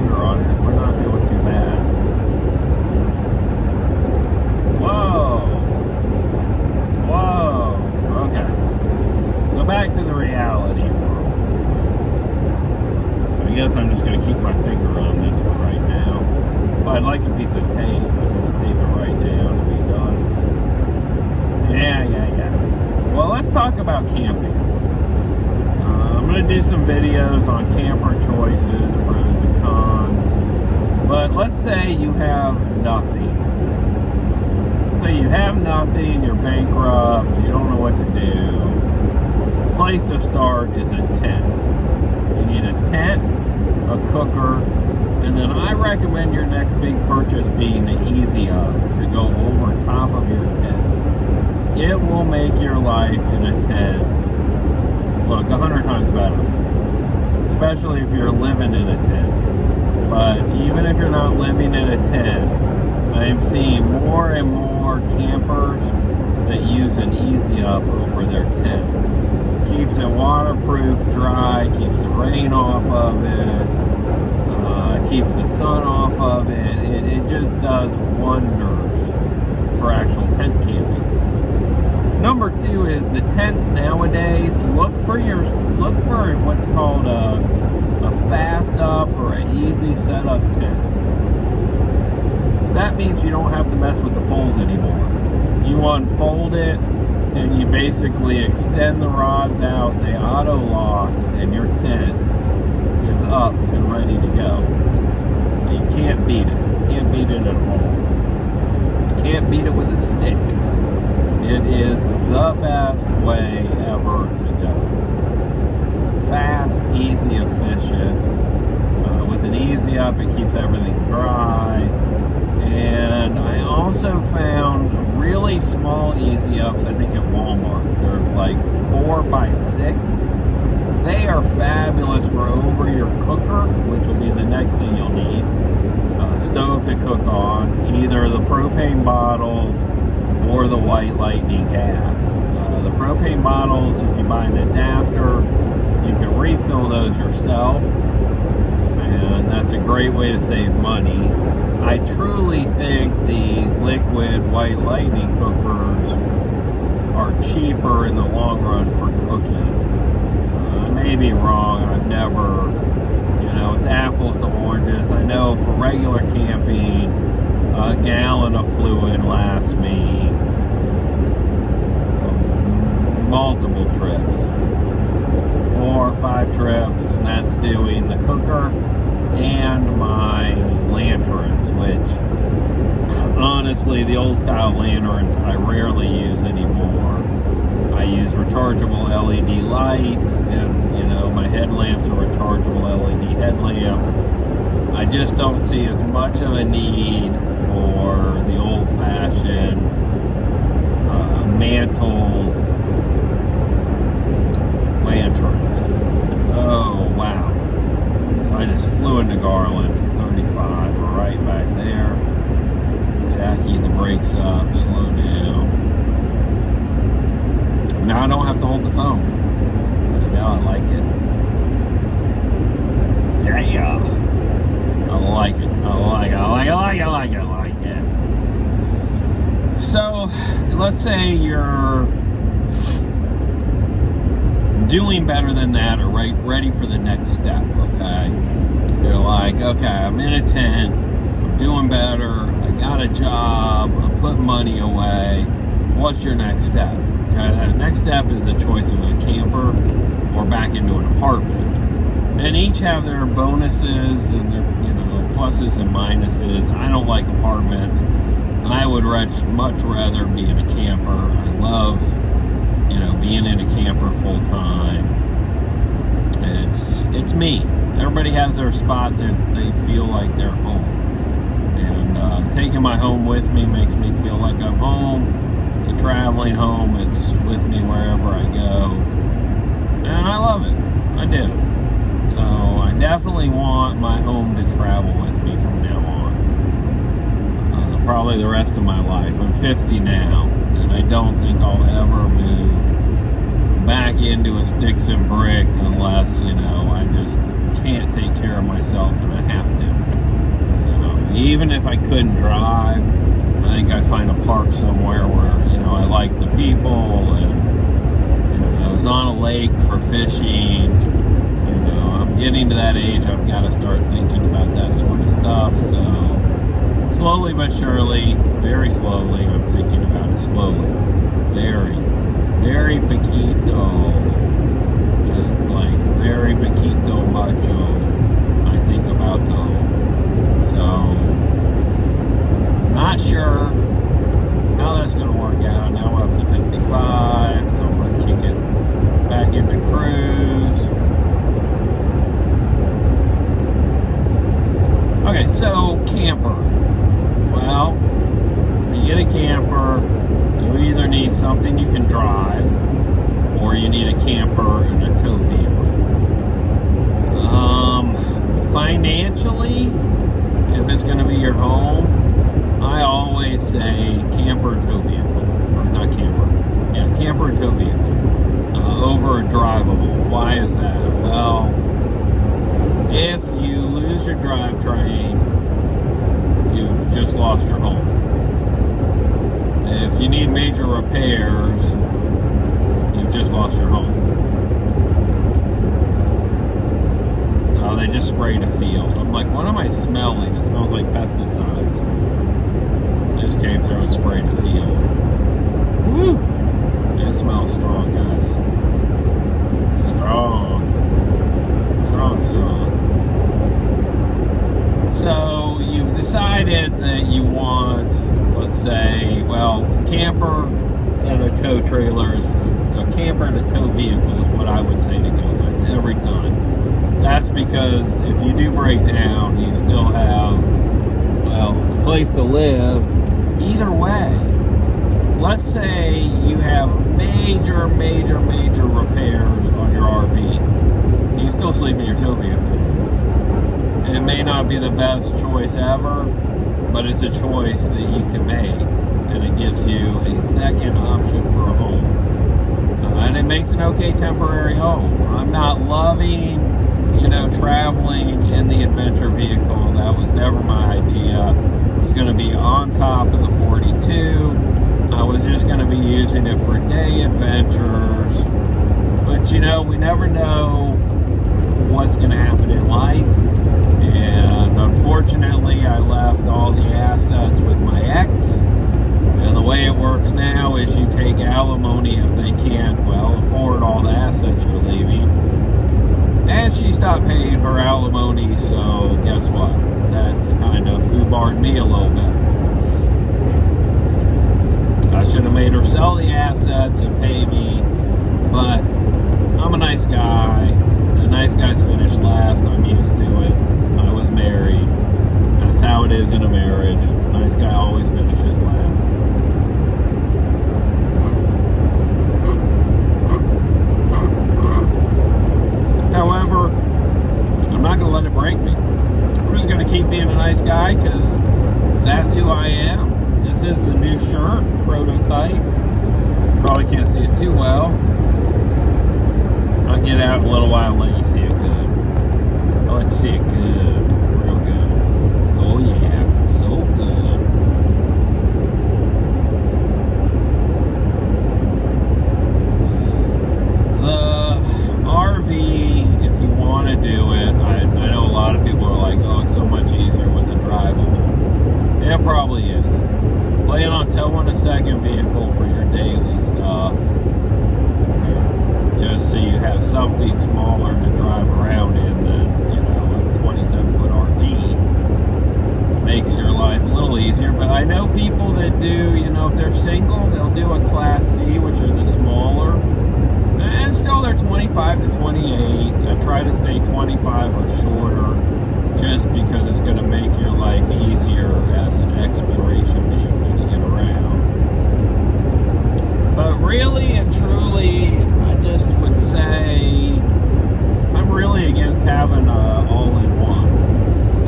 finger on it. We're not doing too bad. Whoa. Whoa. Okay. So back to the reality world. I guess I'm just going to keep my finger on this for right now. But I'd like a piece of tape. I'll just tape it right down and be done. Yeah. Well, let's talk about camping. I'm going to do some videos on camper choices, pros and cons. But let's say you have nothing. Say you have nothing, you're bankrupt, you don't know what to do. Place to start is a tent. You need a tent, a cooker, and then I recommend your next big purchase being the Easy Up to go over top of your tent. It will make your life in a tent look 100 times better, especially if you're living in a tent. But even if you're not living in a tent, I am seeing more and more campers that use an Easy Up over their tent. Keeps it waterproof, dry, keeps the rain off of it, keeps the sun off of it. It just does wonders for actual tent camping. Number two is the tents nowadays. Look for what's called a fast up or an easy setup tent. That means you don't have to mess with the poles anymore. You unfold it and you basically extend the rods out, they auto lock, and your tent is up and ready to go. You can't beat it. Can't beat it at all. Can't beat it with a stick. It is the best way ever to go. Fast, easy, efficient. With an Easy Up, it keeps everything dry. And I also found really small Easy Ups, I think at Walmart. They're like 4x6. They are fabulous for over your cooker, which will be the next thing you'll need. Stove to cook on, either the propane bottles or the White Lightning gas. The propane bottles, if you buy an adapter, you can refill those yourself, and that's a great way to save money. I truly think the liquid White Lightning cookers are cheaper in the long run for cooking. I may be wrong. I've never, it's apples to oranges. I know for regular camping, a gallon of fluid lasts me multiple trips, 4 or 5 trips, and that's doing the cooker and my lanterns, which honestly, the old style lanterns I rarely use anymore. I use rechargeable LED lights, and my headlamps are rechargeable LED headlamp. I just don't see as much of a need for the old-fashioned mantled lanterns. Oh, wow. So I just flew into Garland. It's 35. We're right back there. Jackie the brakes up. Slow down. Now I don't have to hold the phone. Now I like it. Yeah. I like it. So, let's say you're doing better than that or ready for the next step, okay? You're like, okay, I'm in a tent, I'm doing better, I got a job, I'm putting money away. What's your next step? Okay, the next step is the choice of a camper or back into an apartment. And each have their bonuses and their, pluses and minuses. I don't like apartments. I would much rather be in a camper. I love, being in a camper full time. It's me. Everybody has their spot that they feel like they're home. And taking my home with me makes me feel like I'm home. It's a traveling home. It's with me wherever I go. And I love it. I do. So I definitely want my home to travel with me from now on. Probably the rest of my life. I'm 50 now, and I don't think I'll ever move back into a sticks and brick unless, I just can't take care of myself and I have to. even if I couldn't drive, I think I'd find a park somewhere where, I like the people, and I was on a lake for fishing. I'm getting to that age, I've got to start thinking about that sort of stuff. So slowly but surely, very slowly, I'm thinking about it slowly. Very, very poquito. Just like very poquito macho. I think about those. So, not sure how that's going to work out. Now we're up to 55, so I'm going to kick it back into cruise. Okay, so camper. Well, when you get a camper, you either need something you can drive, or you need a camper and a tow vehicle. Financially, if it's going to be your home, I always say camper and tow vehicle, or not camper, yeah, camper and tow vehicle over a drivable. Why is that? Well, if you lose your drivetrain, you've just lost your home. If you need major repairs, you've just lost your home. They just sprayed a field. I'm like, what am I smelling? It smells like pesticides. They just came through and sprayed a field. Woo! It smells strong, guys. Strong. So you've decided that you want, let's say, well, camper and a tow trailer is, a camper and a tow vehicle is what I would say to go with every time. That's because if you do break down, you still have, well, a place to live. Either way, let's say you have major repairs on your RV. You can still sleep in your tow vehicle. It may not be the best choice ever, but it's a choice that you can make, and it gives you a second option for a home. And it makes an okay temporary home. I'm not loving, traveling in the adventure vehicle. That was never my idea. I was going to be on top of the 42. I was just going to be using it for day adventures. But, we never know what's going to happen in life. And unfortunately, I left all the assets with my ex. And the way it works now is you take alimony if they can't, afford all the assets you're leaving. And she stopped paying her alimony, so guess what? That's kind of foobarred me a little bit. I should have made her sell the assets and pay me, but I'm a nice guy. The nice guys finish last. I'm used to it. I was married. That's how it is in a marriage. Nice guy always finishes last. However, I'm not going to let it break me. I'm just going to keep being a nice guy because that's who I am. This is the new shirt, prototype. Probably can't see it too well. I'll get out in a little while and let you see it good. I'll let you see it good. Real good. Oh yeah, so good. The RV, if you want to do it, I know a lot of people are like, oh, it's so much easier with a drivable. It probably is. Plan on towing a second vehicle for your daily stuff, just so you have something smaller to drive around in than, a 27-foot RV. Makes your life a little easier. But I know people that do, if they're single, they'll do a Class C, which are the smaller. And still they're 25 to 28. I try to stay 25 or shorter, just because it's going to make your life easier as an exploration vehicle to get around. But really and truly, I just would say I'm really against having a all-in-one.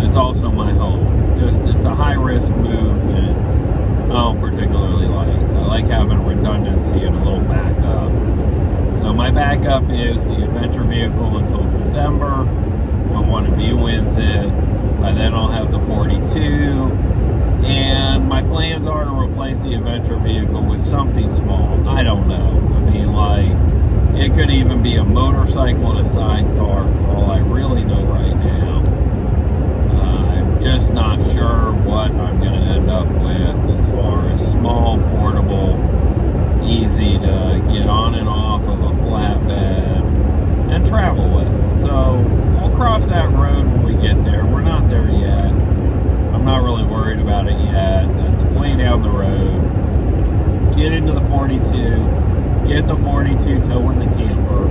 It's also my home. It's a high-risk move that I don't particularly like. I like having redundancy and a little backup. So my backup is the adventure vehicle until December, when one of you wins it. By then then I'll have the 42. And my plans are to replace the adventure vehicle with something small. I don't know. I mean, like, it could even be a motorcycle and a sidecar for all I really know right now. I'm just not sure what I'm going to end up with as far as small, portable, easy to get on and off of a flatbed and travel with. So we'll cross that road when we get there. We're not there yet. I'm not really worried about it yet. That's way down the road. Get into the 42. Get the 42 towing the camper.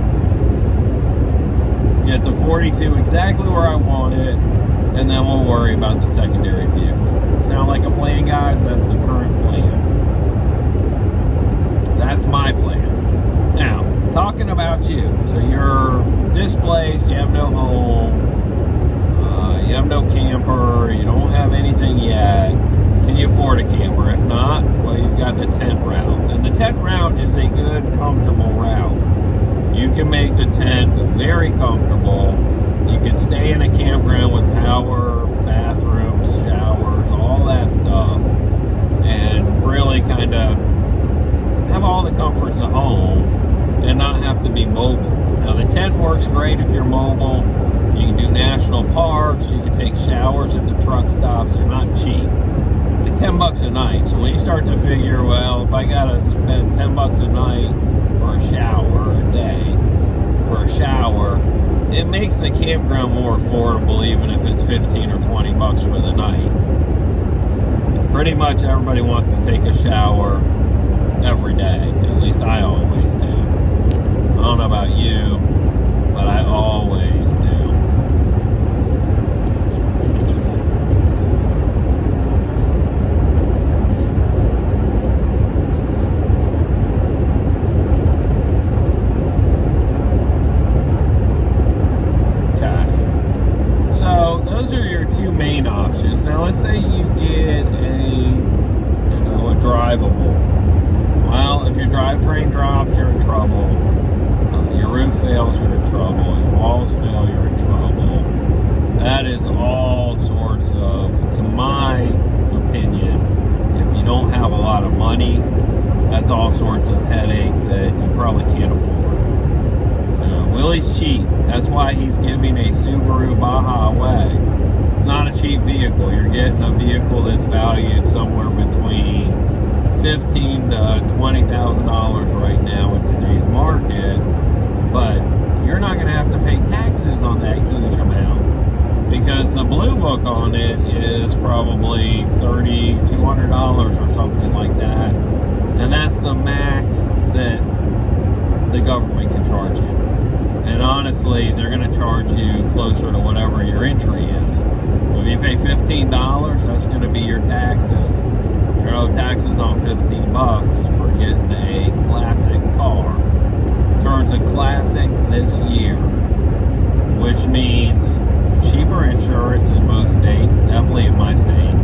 Get the 42 exactly where I want it. And then we'll worry about the secondary vehicle. Sound like a plan, guys? That's the current plan. That's my plan. Now, talking about you. So you're displaced. You have no home. You have no camper, you don't have anything yet. Can you afford a camper? If not, well, you've got the tent route. And the tent route is a good, comfortable route. You can make the tent very comfortable. You can stay in a campground with power, bathrooms, showers, all that stuff, and really kind of have all the comforts of home and not have to be mobile. Now, the tent works great if you're mobile. You can do national parks, you can take showers at the truck stops. They're not cheap. Like $10 a night. So when you start to figure, well, if I gotta spend $10 a night for a shower a day, for a shower, it makes the campground more affordable even if it's 15 or 20 bucks for the night. Pretty much everybody wants to take a shower every day. At least I always do. I don't know about you, but I always do. Main options. Now let's say you get a drivable. Well, if your drivetrain drops, you're in trouble. Your roof fails, you're in trouble. Your walls fail, you're in trouble. That is all sorts of, to my opinion, if you don't have a lot of money, that's all sorts of headache that you probably can't afford. Willie's cheap. That's why he's giving a Subaru Baja away. It's not a cheap vehicle. You're getting a vehicle that's valued somewhere between $15,000 to $20,000 right now in today's market, but you're not going to have to pay taxes on that huge amount because the blue book on it is probably $3,200 or something like that, and that's the max that the government can charge you. And honestly, they're going to charge you closer to whatever your entry is. If you pay $15, that's going to be your taxes. There are no taxes on $15 for getting a classic car. Turns a classic this year, which means cheaper insurance in most states, definitely in my state.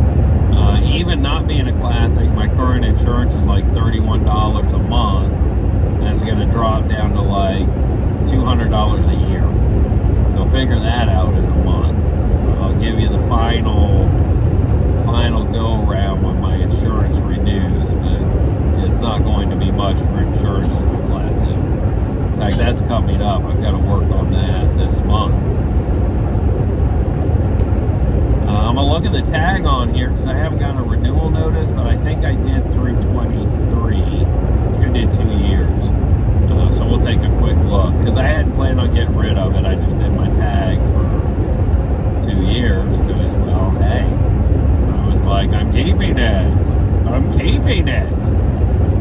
Even not being a classic, my current insurance is like $31 a month. That's going to drop down to like $200 a year. So figure that out in a month. I'll give you the final go around when my insurance renews, but it's not going to be much for insurance as a classic. In fact, that's coming up. I've got to work on that this month. I'm going to look at the tag on here because I haven't gotten a renewal notice, but I think I did through 23. I did 2 years. So we'll take a quick look because I hadn't planned on getting rid of it. I just did my tag for 2 years because, well, hey, I was like, I'm keeping it.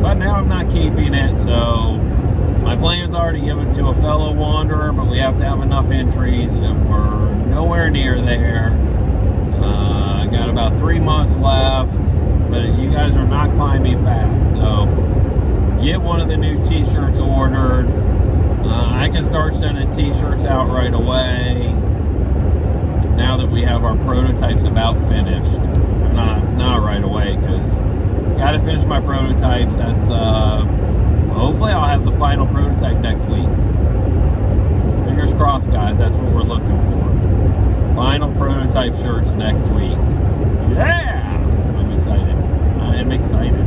But now I'm not keeping it, so my plans are to give it to a fellow wanderer, but we have to have enough entries, and we're nowhere near there. I got about 3 months left, but you guys are not climbing fast, so get one of the new t-shirts ordered. I can start sending t-shirts out right away now that we have our prototypes about finished. Not right away because got to finish my prototypes. That's hopefully I'll have the final prototype next week. Fingers crossed, guys. That's what we're looking for. Final prototype shirts next week. Yeah! I'm excited. I am excited.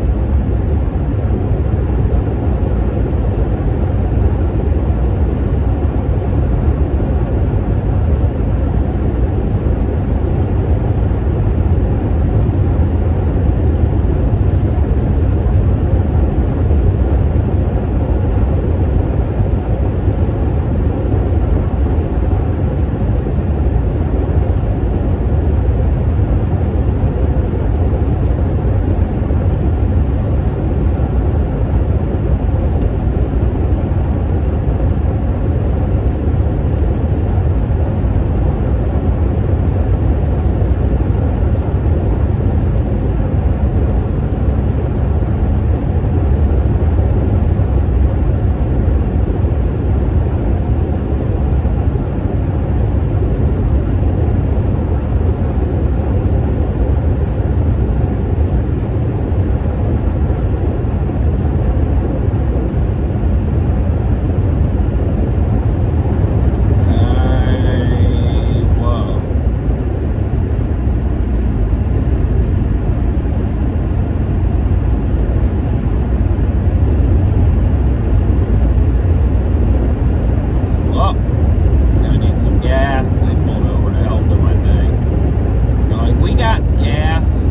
Gas.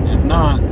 If not,